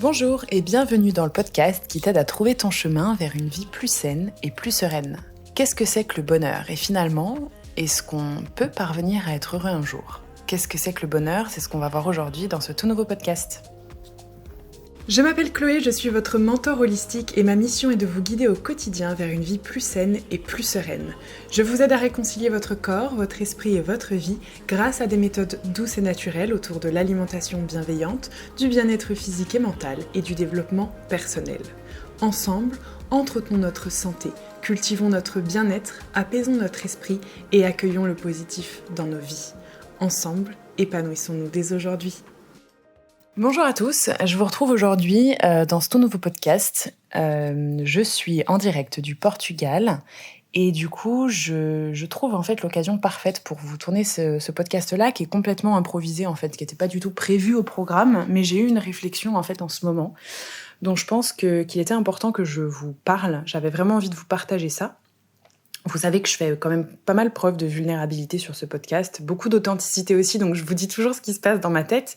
Bonjour et bienvenue dans le podcast qui t'aide à trouver ton chemin vers une vie plus saine et plus sereine. Qu'est-ce que c'est que le bonheur ? Et finalement, est-ce qu'on peut parvenir à être heureux un jour ? Qu'est-ce que c'est que le bonheur ? C'est ce qu'on va voir aujourd'hui dans ce tout nouveau podcast. Je m'appelle Chloé, je suis votre mentor holistique et ma mission est de vous guider au quotidien vers une vie plus saine et plus sereine. Je vous aide à réconcilier votre corps, votre esprit et votre vie grâce à des méthodes douces et naturelles autour de l'alimentation bienveillante, du bien-être physique et mental et du développement personnel. Ensemble, entretenons notre santé, cultivons notre bien-être, apaisons notre esprit et accueillons le positif dans nos vies. Ensemble, épanouissons-nous dès aujourd'hui. Bonjour à tous, je vous retrouve aujourd'hui dans ce tout nouveau podcast. Je suis en direct du Portugal et du coup je trouve en fait l'occasion parfaite pour vous tourner ce podcast-là qui est complètement improvisé en fait, qui n'était pas du tout prévu au programme, mais j'ai eu une réflexion en fait en ce moment dont je pense qu'il était important que je vous parle. J'avais vraiment envie de vous partager ça. Vous savez que je fais quand même pas mal preuve de vulnérabilité sur ce podcast, beaucoup d'authenticité aussi, donc je vous dis toujours ce qui se passe dans ma tête.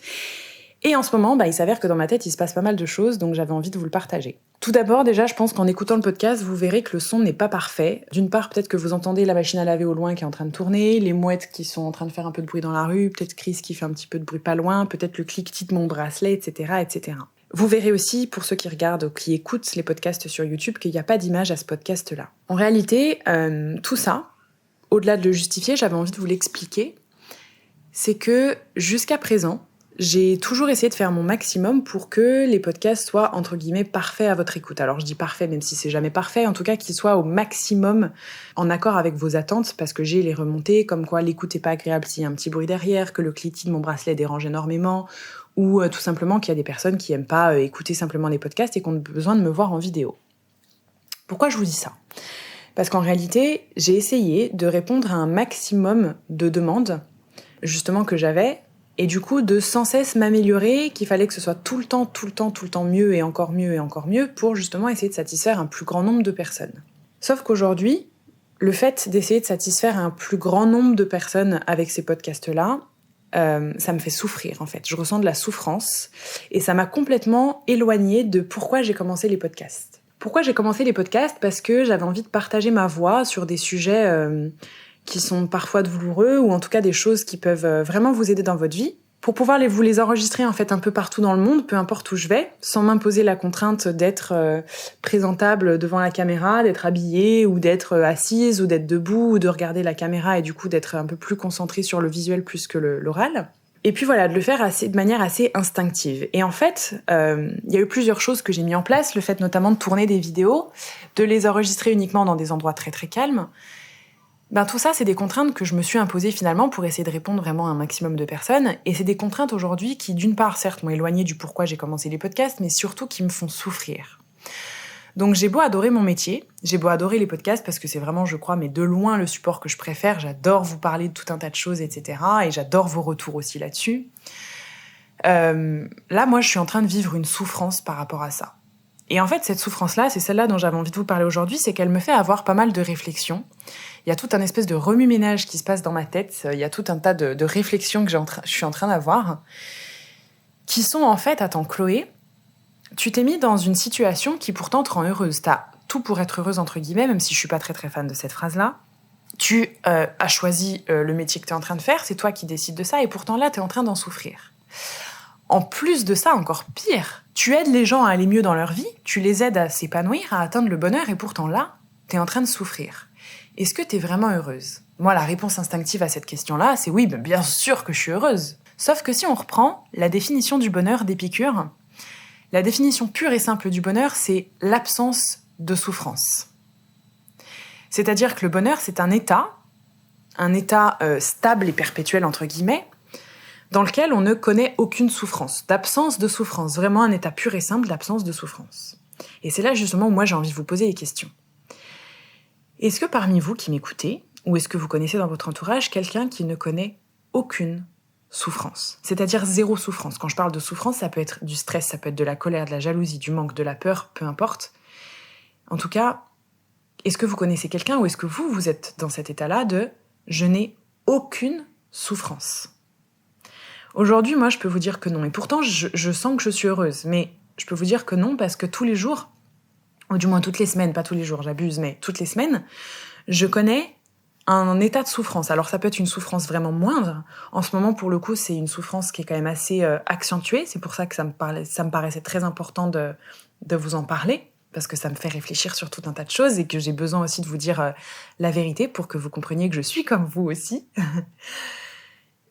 Et en ce moment, il s'avère que dans ma tête, il se passe pas mal de choses, donc j'avais envie de vous le partager. Tout d'abord, déjà, je pense qu'en écoutant le podcast, vous verrez que le son n'est pas parfait. D'une part, peut-être que vous entendez la machine à laver au loin qui est en train de tourner, les mouettes qui sont en train de faire un peu de bruit dans la rue, peut-être Chris qui fait un petit peu de bruit pas loin, peut-être le cliquetis de mon bracelet, etc., etc. Vous verrez aussi, pour ceux qui regardent ou qui écoutent les podcasts sur YouTube, qu'il n'y a pas d'image à ce podcast-là. En réalité, tout ça, au-delà de le justifier, j'avais envie de vous l'expliquer, c'est que jusqu'à présent, j'ai toujours essayé de faire mon maximum pour que les podcasts soient, entre guillemets, parfaits à votre écoute. Alors je dis parfait, même si c'est jamais parfait, en tout cas qu'ils soient au maximum en accord avec vos attentes, parce que j'ai les remontées, comme quoi l'écoute est pas agréable s'il y a un petit bruit derrière, que le cliquetis de mon bracelet dérange énormément, ou tout simplement qu'il y a des personnes qui aiment pas écouter simplement les podcasts et qui ont besoin de me voir en vidéo. Pourquoi je vous dis ça ? Parce qu'en réalité, j'ai essayé de répondre à un maximum de demandes, justement, que j'avais, et du coup, de sans cesse m'améliorer, qu'il fallait que ce soit tout le temps mieux et encore mieux pour justement essayer de satisfaire un plus grand nombre de personnes. Sauf qu'aujourd'hui, le fait d'essayer de satisfaire un plus grand nombre de personnes avec ces podcasts-là, ça me fait souffrir en fait. Je ressens de la souffrance et ça m'a complètement éloignée de pourquoi j'ai commencé les podcasts. Pourquoi j'ai commencé les podcasts ? Parce que j'avais envie de partager ma voix sur des sujets qui sont parfois douloureux ou en tout cas des choses qui peuvent vraiment vous aider dans votre vie, pour pouvoir vous les enregistrer en fait un peu partout dans le monde, peu importe où je vais, sans m'imposer la contrainte d'être présentable devant la caméra, d'être habillée ou d'être assise ou d'être debout ou de regarder la caméra et du coup d'être un peu plus concentrée sur le visuel plus que l'oral. Et puis voilà, de le faire de manière assez instinctive. Et en fait, il y a eu plusieurs choses que j'ai mis en place, le fait notamment de tourner des vidéos, de les enregistrer uniquement dans des endroits très très calmes. Tout ça, c'est des contraintes que je me suis imposées finalement pour essayer de répondre vraiment à un maximum de personnes. Et c'est des contraintes aujourd'hui qui, d'une part, certes, m'ont éloignée du pourquoi j'ai commencé les podcasts, mais surtout qui me font souffrir. Donc j'ai beau adorer mon métier, j'ai beau adorer les podcasts parce que c'est vraiment, je crois, mais de loin le support que je préfère. J'adore vous parler de tout un tas de choses, etc. Et j'adore vos retours aussi là-dessus. Là, moi, je suis en train de vivre une souffrance par rapport à ça. Et en fait, cette souffrance-là, c'est celle-là dont j'avais envie de vous parler aujourd'hui, c'est qu'elle me fait avoir pas mal de réflexions. Il y a tout un espèce de remue-ménage qui se passe dans ma tête, il y a tout un tas de réflexions que je suis en train d'avoir, qui sont en fait, attends Chloé, tu t'es mis dans une situation qui pourtant te rend heureuse. T'as tout pour être heureuse, entre guillemets, même si je suis pas très très fan de cette phrase-là. Tu as choisi le métier que t'es en train de faire, c'est toi qui décides de ça, et pourtant là, t'es en train d'en souffrir. En plus de ça, encore pire, tu aides les gens à aller mieux dans leur vie, tu les aides à s'épanouir, à atteindre le bonheur, et pourtant là, t'es en train de souffrir. Est-ce que t'es vraiment heureuse ? Moi, la réponse instinctive à cette question-là, c'est oui, bien sûr que je suis heureuse. Sauf que si on reprend la définition du bonheur d'Épicure, la définition pure et simple du bonheur, c'est l'absence de souffrance. C'est-à-dire que le bonheur, c'est un état stable et perpétuel, entre guillemets, dans lequel on ne connaît aucune souffrance, d'absence de souffrance, vraiment un état pur et simple d'absence de souffrance. Et c'est là justement où moi j'ai envie de vous poser des questions. Est-ce que parmi vous qui m'écoutez, ou est-ce que vous connaissez dans votre entourage quelqu'un qui ne connaît aucune souffrance ? C'est-à-dire zéro souffrance. Quand je parle de souffrance, ça peut être du stress, ça peut être de la colère, de la jalousie, du manque, de la peur, peu importe. En tout cas, est-ce que vous connaissez quelqu'un ou est-ce que vous êtes dans cet état-là de « je n'ai aucune souffrance ». Aujourd'hui, moi, je peux vous dire que non. Et pourtant, je sens que je suis heureuse. Mais je peux vous dire que non, parce que tous les jours, ou du moins toutes les semaines, pas tous les jours, j'abuse, mais toutes les semaines, je connais un état de souffrance. Alors ça peut être une souffrance vraiment moindre. En ce moment, pour le coup, c'est une souffrance qui est quand même assez accentuée. C'est pour ça que ça me paraissait très important de vous en parler, parce que ça me fait réfléchir sur tout un tas de choses et que j'ai besoin aussi de vous dire la vérité pour que vous compreniez que je suis comme vous aussi.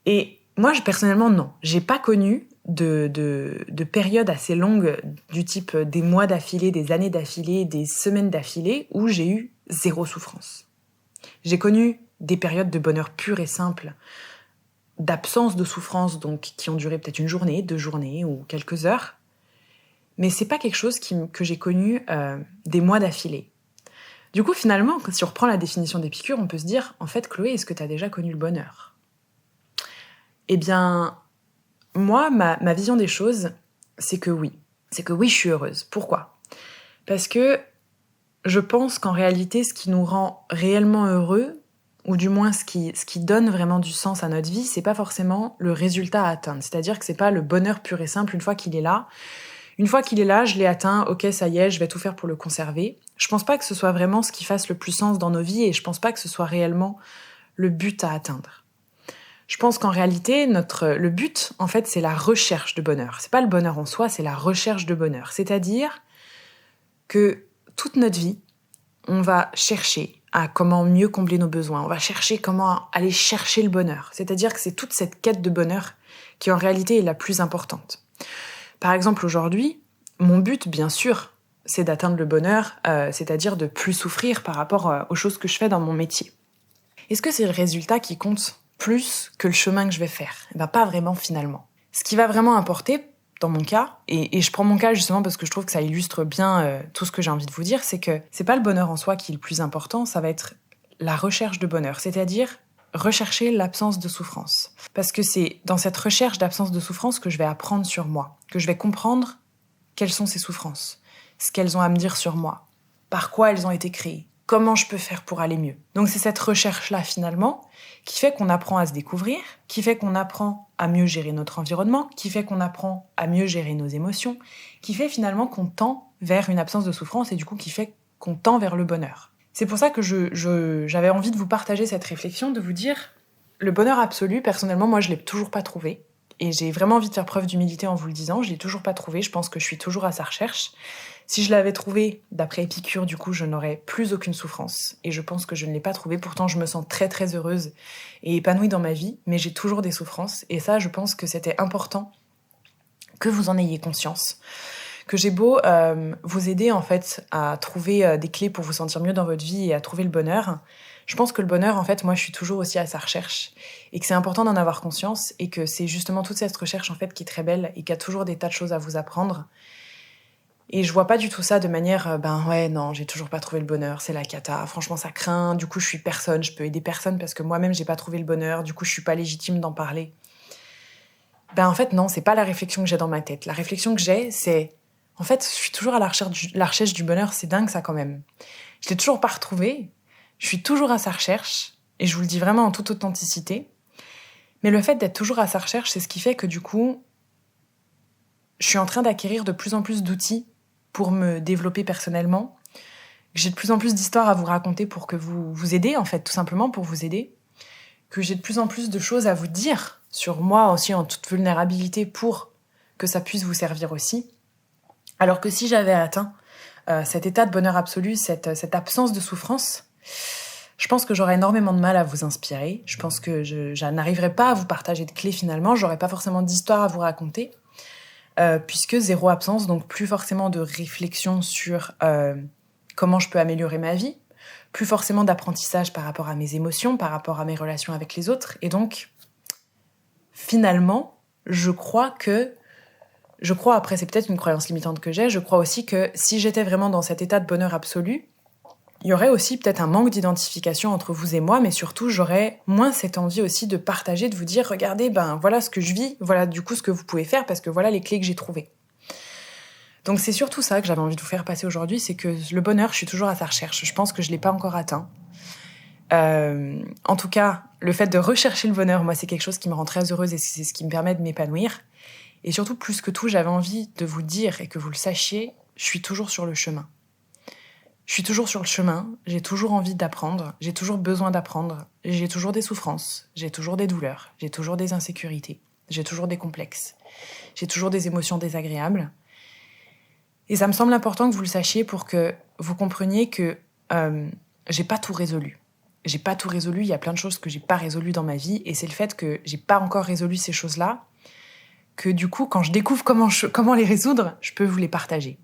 Et moi, personnellement, non. J'ai pas connu de périodes assez longues du type des mois d'affilée, des années d'affilée, des semaines d'affilée où j'ai eu zéro souffrance. J'ai connu des périodes de bonheur pur et simple, d'absence de souffrance, donc qui ont duré peut-être une journée, 2 journées ou quelques heures. Mais c'est pas quelque chose que j'ai connu des mois d'affilée. Du coup, finalement, si on reprend la définition d'Épicure, on peut se dire, en fait, Chloé, est-ce que tu as déjà connu le bonheur ? Eh bien, moi, ma vision des choses, c'est que oui. C'est que oui, je suis heureuse. Pourquoi ? Parce que je pense qu'en réalité, ce qui nous rend réellement heureux, ou du moins ce qui donne vraiment du sens à notre vie, c'est pas forcément le résultat à atteindre. C'est-à-dire que c'est pas le bonheur pur et simple une fois qu'il est là. Une fois qu'il est là, je l'ai atteint, ok, ça y est, je vais tout faire pour le conserver. Je pense pas que ce soit vraiment ce qui fasse le plus sens dans nos vies et je pense pas que ce soit réellement le but à atteindre. Je pense qu'en réalité, le but, en fait, c'est la recherche de bonheur. C'est pas le bonheur en soi, c'est la recherche de bonheur. C'est-à-dire que toute notre vie, on va chercher à comment mieux combler nos besoins. On va chercher comment aller chercher le bonheur. C'est-à-dire que c'est toute cette quête de bonheur qui, en réalité, est la plus importante. Par exemple, aujourd'hui, mon but, bien sûr, c'est d'atteindre le bonheur, c'est-à-dire de plus souffrir par rapport aux choses que je fais dans mon métier. Est-ce que c'est le résultat qui compte plus que le chemin que je vais faire ? Eh bien, pas vraiment finalement. Ce qui va vraiment importer, dans mon cas, et je prends mon cas justement parce que je trouve que ça illustre bien tout ce que j'ai envie de vous dire, c'est que c'est pas le bonheur en soi qui est le plus important, ça va être la recherche de bonheur, c'est-à-dire rechercher l'absence de souffrance. Parce que c'est dans cette recherche d'absence de souffrance que je vais apprendre sur moi, que je vais comprendre quelles sont ces souffrances, ce qu'elles ont à me dire sur moi, par quoi elles ont été créées, comment je peux faire pour aller mieux. Donc c'est cette recherche-là finalement qui fait qu'on apprend à se découvrir, qui fait qu'on apprend à mieux gérer notre environnement, qui fait qu'on apprend à mieux gérer nos émotions, qui fait finalement qu'on tend vers une absence de souffrance et du coup qui fait qu'on tend vers le bonheur. C'est pour ça que j'avais envie de vous partager cette réflexion, de vous dire, le bonheur absolu, personnellement, moi je l'ai toujours pas trouvé. Et j'ai vraiment envie de faire preuve d'humilité en vous le disant, je l'ai toujours pas trouvé, je pense que je suis toujours à sa recherche. Si je l'avais trouvé, d'après Épicure, du coup, je n'aurais plus aucune souffrance. Et je pense que je ne l'ai pas trouvé. Pourtant, je me sens très très heureuse et épanouie dans ma vie, mais j'ai toujours des souffrances. Et ça, je pense que c'était important que vous en ayez conscience. Que j'ai beau vous aider en fait à trouver des clés pour vous sentir mieux dans votre vie et à trouver le bonheur, je pense que le bonheur, en fait, moi, je suis toujours aussi à sa recherche et que c'est important d'en avoir conscience et que c'est justement toute cette recherche en fait qui est très belle et qui a toujours des tas de choses à vous apprendre. Et je vois pas du tout ça de manière, ouais, non, j'ai toujours pas trouvé le bonheur, c'est la cata, franchement ça craint, du coup je suis personne, je peux aider personne parce que moi-même j'ai pas trouvé le bonheur, du coup je suis pas légitime d'en parler. En fait non, c'est pas la réflexion que j'ai dans ma tête. La réflexion que j'ai, c'est, en fait, je suis toujours à la recherche du bonheur, c'est dingue ça quand même. Je l'ai toujours pas retrouvé, je suis toujours à sa recherche, et je vous le dis vraiment en toute authenticité. Mais le fait d'être toujours à sa recherche, c'est ce qui fait que du coup, je suis en train d'acquérir de plus en plus d'outils pour me développer personnellement. J'ai de plus en plus d'histoires à vous raconter pour que vous aider, en fait, tout simplement pour vous aider. Que j'ai de plus en plus de choses à vous dire sur moi aussi en toute vulnérabilité pour que ça puisse vous servir aussi. Alors que si j'avais atteint cet état de bonheur absolu, cette absence de souffrance, je pense que j'aurais énormément de mal à vous inspirer. Je pense que je n'arriverais pas à vous partager de clés finalement. J'aurais pas forcément d'histoires à vous raconter. Puisque zéro absence, donc plus forcément de réflexion sur comment je peux améliorer ma vie, plus forcément d'apprentissage par rapport à mes émotions, par rapport à mes relations avec les autres. Et donc, finalement, je crois, après c'est peut-être une croyance limitante que j'ai, je crois aussi que si j'étais vraiment dans cet état de bonheur absolu, il y aurait aussi peut-être un manque d'identification entre vous et moi, mais surtout, j'aurais moins cette envie aussi de partager, de vous dire, regardez, voilà ce que je vis, voilà du coup ce que vous pouvez faire, parce que voilà les clés que j'ai trouvées. Donc c'est surtout ça que j'avais envie de vous faire passer aujourd'hui, c'est que le bonheur, je suis toujours à sa recherche. Je pense que je ne l'ai pas encore atteint. En tout cas, le fait de rechercher le bonheur, moi, c'est quelque chose qui me rend très heureuse et c'est ce qui me permet de m'épanouir. Et surtout, plus que tout, j'avais envie de vous dire et que vous le sachiez, je suis toujours sur le chemin. Je suis toujours sur le chemin, j'ai toujours envie d'apprendre, j'ai toujours besoin d'apprendre, j'ai toujours des souffrances, j'ai toujours des douleurs, j'ai toujours des insécurités, j'ai toujours des complexes, j'ai toujours des émotions désagréables. Et ça me semble important que vous le sachiez pour que vous compreniez que j'ai pas tout résolu. J'ai pas tout résolu, il y a plein de choses que j'ai pas résolues dans ma vie, et c'est le fait que j'ai pas encore résolu ces choses-là, que du coup, quand je découvre comment les résoudre, je peux vous les partager.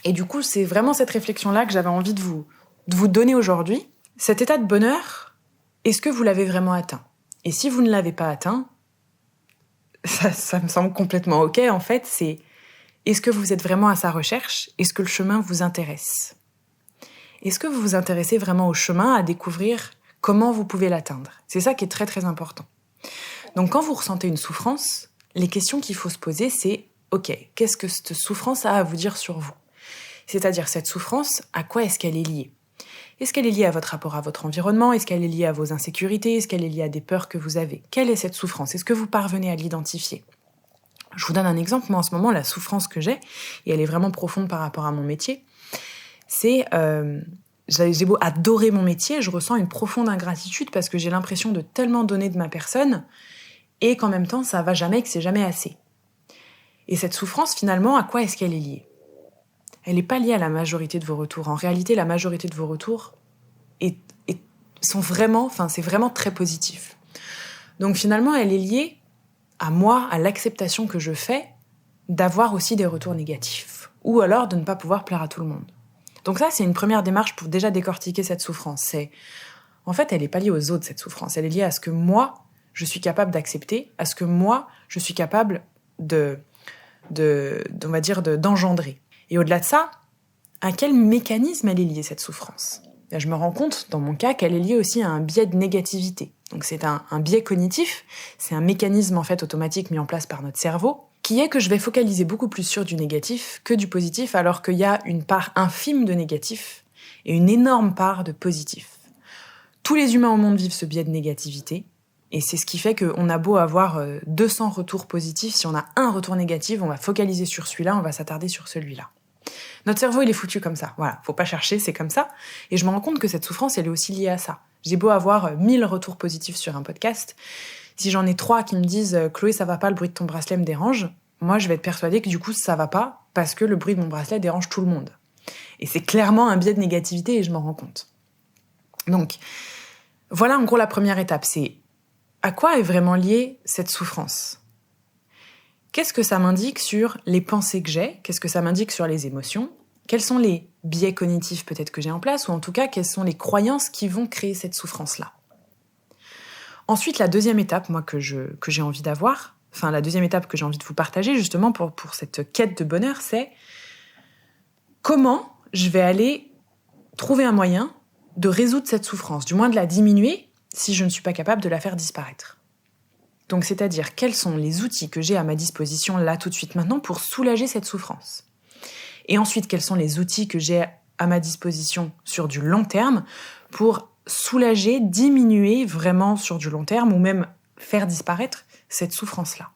Et du coup, c'est vraiment cette réflexion-là que j'avais envie de vous donner aujourd'hui. Cet état de bonheur, est-ce que vous l'avez vraiment atteint ? Et si vous ne l'avez pas atteint, ça me semble complètement OK, en fait, c'est est-ce que vous êtes vraiment à sa recherche ? Est-ce que le chemin vous intéresse ? Est-ce que vous vous intéressez vraiment au chemin, à découvrir comment vous pouvez l'atteindre ? C'est ça qui est très très important. Donc quand vous ressentez une souffrance, les questions qu'il faut se poser, c'est OK, qu'est-ce que cette souffrance a à vous dire sur vous ? C'est-à-dire, cette souffrance, à quoi est-ce qu'elle est liée ? Est-ce qu'elle est liée à votre rapport à votre environnement ? Est-ce qu'elle est liée à vos insécurités ? Est-ce qu'elle est liée à des peurs que vous avez ? Quelle est cette souffrance ? Est-ce que vous parvenez à l'identifier ? Je vous donne un exemple. Moi, en ce moment, la souffrance que j'ai, et elle est vraiment profonde par rapport à mon métier, c'est... j'ai beau adorer mon métier, je ressens une profonde ingratitude parce que j'ai l'impression de tellement donner de ma personne et qu'en même temps, ça va jamais, que c'est jamais assez. Et cette souffrance, finalement, à quoi est-ce qu'elle est liée ? Elle n'est pas liée à la majorité de vos retours. En réalité, la majorité de vos retours sont vraiment, c'est vraiment très positif. Donc finalement, elle est liée à moi, à l'acceptation que je fais d'avoir aussi des retours négatifs. Ou alors de ne pas pouvoir plaire à tout le monde. Donc ça, c'est une première démarche pour déjà décortiquer cette souffrance. En fait, elle n'est pas liée aux autres, cette souffrance. Elle est liée à ce que moi, je suis capable d'accepter, à ce que moi, je suis capable d'engendrer. Et au-delà de ça, à quel mécanisme elle est liée, cette souffrance ? Là, je me rends compte, dans mon cas, qu'elle est liée aussi à un biais de négativité. Donc c'est un biais cognitif, c'est un mécanisme en fait automatique mis en place par notre cerveau, qui est que je vais focaliser beaucoup plus sur du négatif que du positif, alors qu'il y a une part infime de négatif et une énorme part de positif. Tous les humains au monde vivent ce biais de négativité, et c'est ce qui fait qu'on a beau avoir 200 retours positifs, si on a un retour négatif, on va focaliser sur celui-là, on va s'attarder sur celui-là. Notre cerveau, il est foutu comme ça. Voilà, faut pas chercher, c'est comme ça. Et je me rends compte que cette souffrance, elle est aussi liée à ça. J'ai beau avoir 1000 retours positifs sur un podcast, si j'en ai 3 qui me disent « Chloé, ça va pas, le bruit de ton bracelet me dérange », moi, je vais être persuadée que du coup, ça va pas parce que le bruit de mon bracelet dérange tout le monde. Et c'est clairement un biais de négativité et je m'en rends compte. Donc, voilà en gros la première étape, c'est à quoi est vraiment liée cette souffrance ? Qu'est-ce que ça m'indique sur les pensées que j'ai ? Qu'est-ce que ça m'indique sur les émotions ? Quels sont les biais cognitifs peut-être que j'ai en place ? Ou en tout cas, quelles sont les croyances qui vont créer cette souffrance-là ? Ensuite, la deuxième étape, moi, que j'ai envie d'avoir, la deuxième étape que j'ai envie de vous partager justement pour cette quête de bonheur, c'est comment je vais aller trouver un moyen de résoudre cette souffrance, du moins de la diminuer si je ne suis pas capable de la faire disparaître. Donc, c'est-à-dire, quels sont les outils que j'ai à ma disposition là, tout de suite, maintenant, pour soulager cette souffrance ? Et ensuite, quels sont les outils que j'ai à ma disposition sur du long terme pour soulager, diminuer vraiment sur du long terme ou même faire disparaître cette souffrance-là ?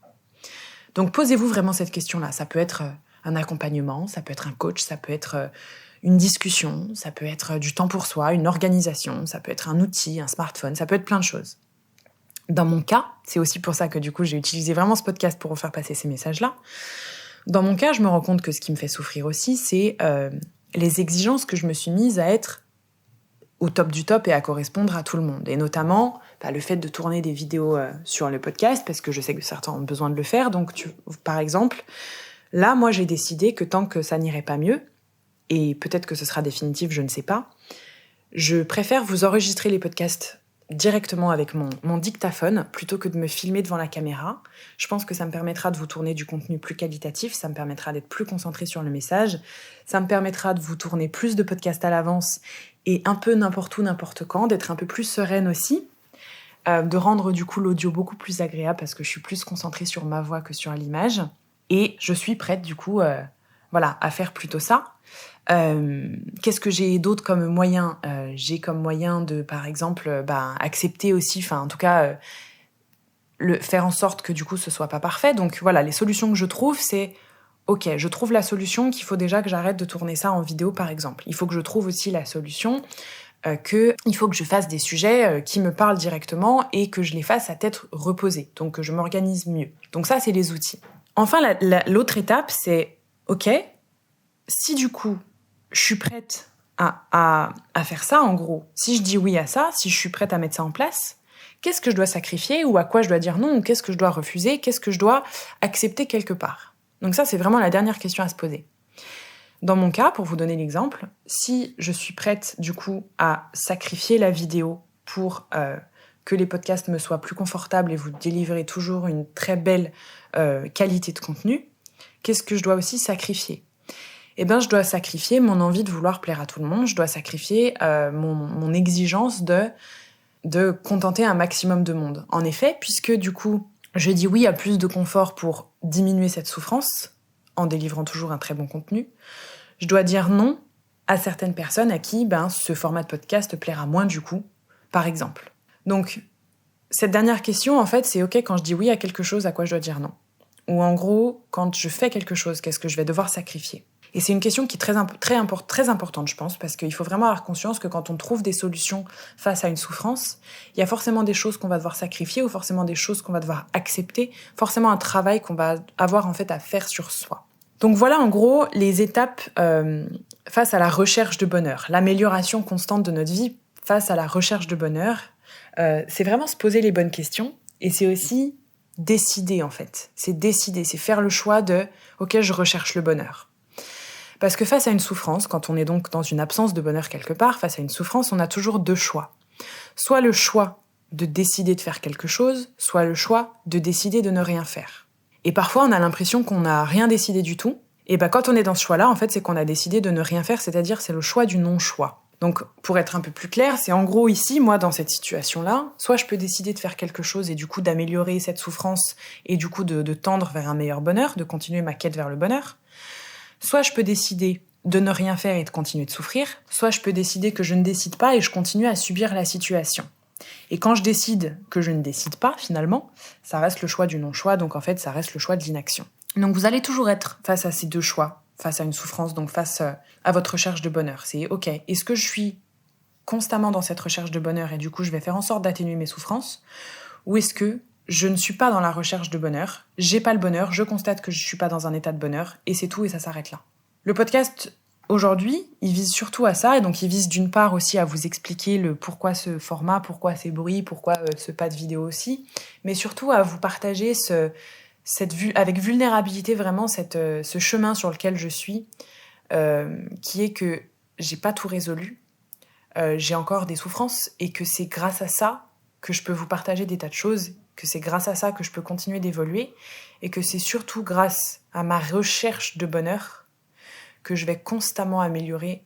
Donc, posez-vous vraiment cette question-là. Ça peut être un accompagnement, ça peut être un coach, ça peut être une discussion, ça peut être du temps pour soi, une organisation, ça peut être un outil, un smartphone, ça peut être plein de choses. Dans mon cas, c'est aussi pour ça que du coup j'ai utilisé vraiment ce podcast pour vous faire passer ces messages-là. Dans mon cas, je me rends compte que ce qui me fait souffrir aussi, c'est les exigences que je me suis mise à être au top du top et à correspondre à tout le monde. Et notamment, le fait de tourner des vidéos sur le podcast, parce que je sais que certains ont besoin de le faire. Donc, par exemple, là, moi, j'ai décidé que tant que ça n'irait pas mieux, et peut-être que ce sera définitif, je ne sais pas, je préfère vous enregistrer les podcasts directement avec mon dictaphone plutôt que de me filmer devant la caméra. Je pense que ça me permettra de vous tourner du contenu plus qualitatif, ça me permettra d'être plus concentré sur le message, ça me permettra de vous tourner plus de podcasts à l'avance et un peu n'importe où, n'importe quand, d'être un peu plus sereine aussi, de rendre du coup l'audio beaucoup plus agréable parce que je suis plus concentrée sur ma voix que sur l'image. Et je suis prête du coup à faire plutôt ça. Qu'est-ce que j'ai d'autre comme moyen ? J'ai comme moyen de, par exemple, accepter aussi, en tout cas, faire en sorte que du coup ce soit pas parfait. Donc voilà, les solutions que je trouve, c'est ok, je trouve la solution qu'il faut déjà que j'arrête de tourner ça en vidéo par exemple. Il faut que je trouve aussi la solution il faut que je fasse des sujets qui me parlent directement et que je les fasse à tête reposée, donc que je m'organise mieux. Donc ça, c'est les outils. Enfin, l'autre étape, c'est ok, si du coup je suis prête à faire ça, en gros, si je dis oui à ça, si je suis prête à mettre ça en place, qu'est-ce que je dois sacrifier ou à quoi je dois dire non ou qu'est-ce que je dois refuser, qu'est-ce que je dois accepter quelque part. Donc ça, c'est vraiment la dernière question à se poser. Dans mon cas, pour vous donner l'exemple, si je suis prête du coup à sacrifier la vidéo pour que les podcasts me soient plus confortables et vous délivrer toujours une très belle qualité de contenu, qu'est-ce que je dois aussi sacrifier ? Eh bien, je dois sacrifier mon envie de vouloir plaire à tout le monde, je dois sacrifier mon exigence de contenter un maximum de monde. En effet, puisque du coup, je dis oui à plus de confort pour diminuer cette souffrance, en délivrant toujours un très bon contenu, je dois dire non à certaines personnes à qui ce format de podcast plaira moins du coup, par exemple. Donc, cette dernière question, en fait, c'est ok, quand je dis oui à quelque chose, à quoi je dois dire non ? Ou en gros, quand je fais quelque chose, qu'est-ce que je vais devoir sacrifier ? Et c'est une question qui est très importante, je pense, parce qu'il faut vraiment avoir conscience que quand on trouve des solutions face à une souffrance, il y a forcément des choses qu'on va devoir sacrifier ou forcément des choses qu'on va devoir accepter, forcément un travail qu'on va avoir en fait à faire sur soi. Donc voilà en gros les étapes face à la recherche de bonheur, l'amélioration constante de notre vie face à la recherche de bonheur. C'est vraiment se poser les bonnes questions et c'est aussi décider en fait. C'est décider, c'est faire le choix de « ok, je recherche le bonheur ». Parce que face à une souffrance, quand on est donc dans une absence de bonheur quelque part, face à une souffrance, on a toujours deux choix. Soit le choix de décider de faire quelque chose, soit le choix de décider de ne rien faire. Et parfois, on a l'impression qu'on n'a rien décidé du tout. Et quand on est dans ce choix-là, en fait, c'est qu'on a décidé de ne rien faire, c'est-à-dire c'est le choix du non-choix. Donc, pour être un peu plus clair, c'est en gros ici, moi, dans cette situation-là, soit je peux décider de faire quelque chose et du coup d'améliorer cette souffrance et du coup de tendre vers un meilleur bonheur, de continuer ma quête vers le bonheur. Soit je peux décider de ne rien faire et de continuer de souffrir, soit je peux décider que je ne décide pas et je continue à subir la situation. Et quand je décide que je ne décide pas, finalement, ça reste le choix du non-choix, donc en fait, ça reste le choix de l'inaction. Donc vous allez toujours être face à ces deux choix, face à une souffrance, donc face à votre recherche de bonheur. C'est ok, est-ce que je suis constamment dans cette recherche de bonheur et du coup je vais faire en sorte d'atténuer mes souffrances, ou est-ce que je ne suis pas dans la recherche de bonheur, j'ai pas le bonheur, je constate que je suis pas dans un état de bonheur, et c'est tout et ça s'arrête là. Le podcast aujourd'hui, il vise surtout à ça, et donc il vise d'une part aussi à vous expliquer le pourquoi ce format, pourquoi ces bruits, pourquoi ce pas de vidéo aussi, mais surtout à vous partager avec vulnérabilité vraiment ce chemin sur lequel je suis, qui est que j'ai pas tout résolu, j'ai encore des souffrances, et que c'est grâce à ça que je peux vous partager des tas de choses, que c'est grâce à ça que je peux continuer d'évoluer, et que c'est surtout grâce à ma recherche de bonheur que je vais constamment améliorer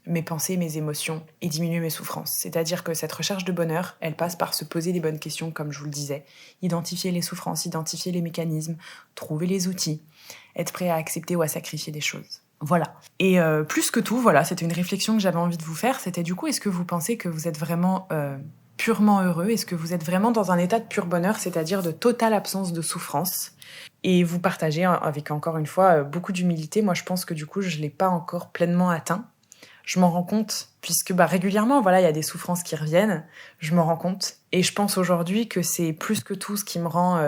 mes pensées, mes émotions et diminuer mes souffrances. C'est-à-dire que cette recherche de bonheur, elle passe par se poser des bonnes questions, comme je vous le disais, identifier les souffrances, identifier les mécanismes, trouver les outils, être prêt à accepter ou à sacrifier des choses. Voilà. Et plus que tout, voilà, c'était une réflexion que j'avais envie de vous faire, c'était du coup, est-ce que vous pensez que vous êtes vraiment purement heureux ? Est-ce que vous êtes vraiment dans un état de pur bonheur, c'est-à-dire de totale absence de souffrance ? Et vous partagez avec, encore une fois, beaucoup d'humilité. Moi, je pense que du coup, je ne l'ai pas encore pleinement atteint. Je m'en rends compte, puisque régulièrement, voilà, il y a des souffrances qui reviennent. Je m'en rends compte. Et je pense aujourd'hui que c'est plus que tout ce qui me rend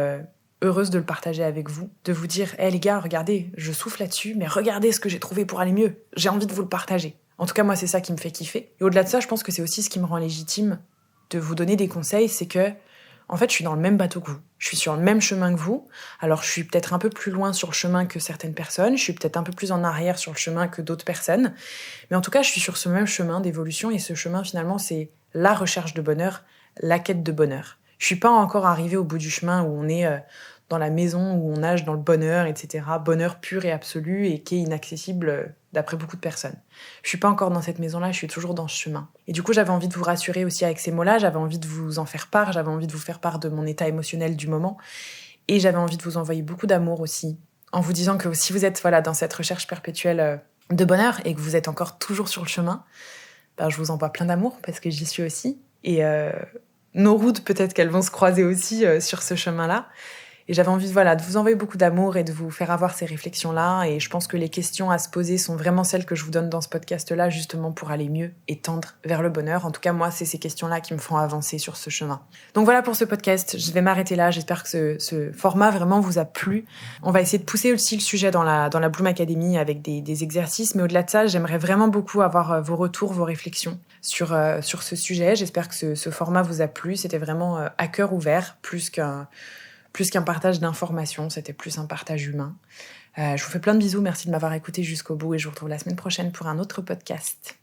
heureuse de le partager avec vous. De vous dire, hé les gars, regardez, je souffle là-dessus, mais regardez ce que j'ai trouvé pour aller mieux. J'ai envie de vous le partager. En tout cas, moi, c'est ça qui me fait kiffer. Et au-delà de ça, je pense que c'est aussi ce qui me rend légitime de vous donner des conseils, c'est que, en fait, je suis dans le même bateau que vous. Je suis sur le même chemin que vous. Alors, je suis peut-être un peu plus loin sur le chemin que certaines personnes. Je suis peut-être un peu plus en arrière sur le chemin que d'autres personnes. Mais en tout cas, je suis sur ce même chemin d'évolution. Et ce chemin, finalement, c'est la recherche de bonheur, la quête de bonheur. Je suis pas encore arrivée au bout du chemin où on est dans la maison, où on nage dans le bonheur, etc. Bonheur pur et absolu et qui est inaccessible d'après beaucoup de personnes. Je suis pas encore dans cette maison-là, je suis toujours dans ce chemin. Et du coup, j'avais envie de vous rassurer aussi avec ces mots-là, j'avais envie de vous en faire part, j'avais envie de vous faire part de mon état émotionnel du moment, et j'avais envie de vous envoyer beaucoup d'amour aussi, en vous disant que si vous êtes dans cette recherche perpétuelle de bonheur, et que vous êtes encore toujours sur le chemin, je vous envoie plein d'amour, parce que j'y suis aussi, et nos routes, peut-être qu'elles vont se croiser aussi sur ce chemin-là. Et j'avais envie de vous envoyer beaucoup d'amour et de vous faire avoir ces réflexions-là. Et je pense que les questions à se poser sont vraiment celles que je vous donne dans ce podcast-là, justement pour aller mieux et tendre vers le bonheur. En tout cas, moi, c'est ces questions-là qui me font avancer sur ce chemin. Donc voilà pour ce podcast. Je vais m'arrêter là. J'espère que ce format vraiment vous a plu. On va essayer de pousser aussi le sujet dans la Bloom Academy avec des exercices. Mais au-delà de ça, j'aimerais vraiment beaucoup avoir vos retours, vos réflexions sur ce sujet. J'espère que ce format vous a plu. C'était vraiment à cœur ouvert, plus qu'un partage d'informations, c'était plus un partage humain. Je vous fais plein de bisous, merci de m'avoir écouté jusqu'au bout et je vous retrouve la semaine prochaine pour un autre podcast.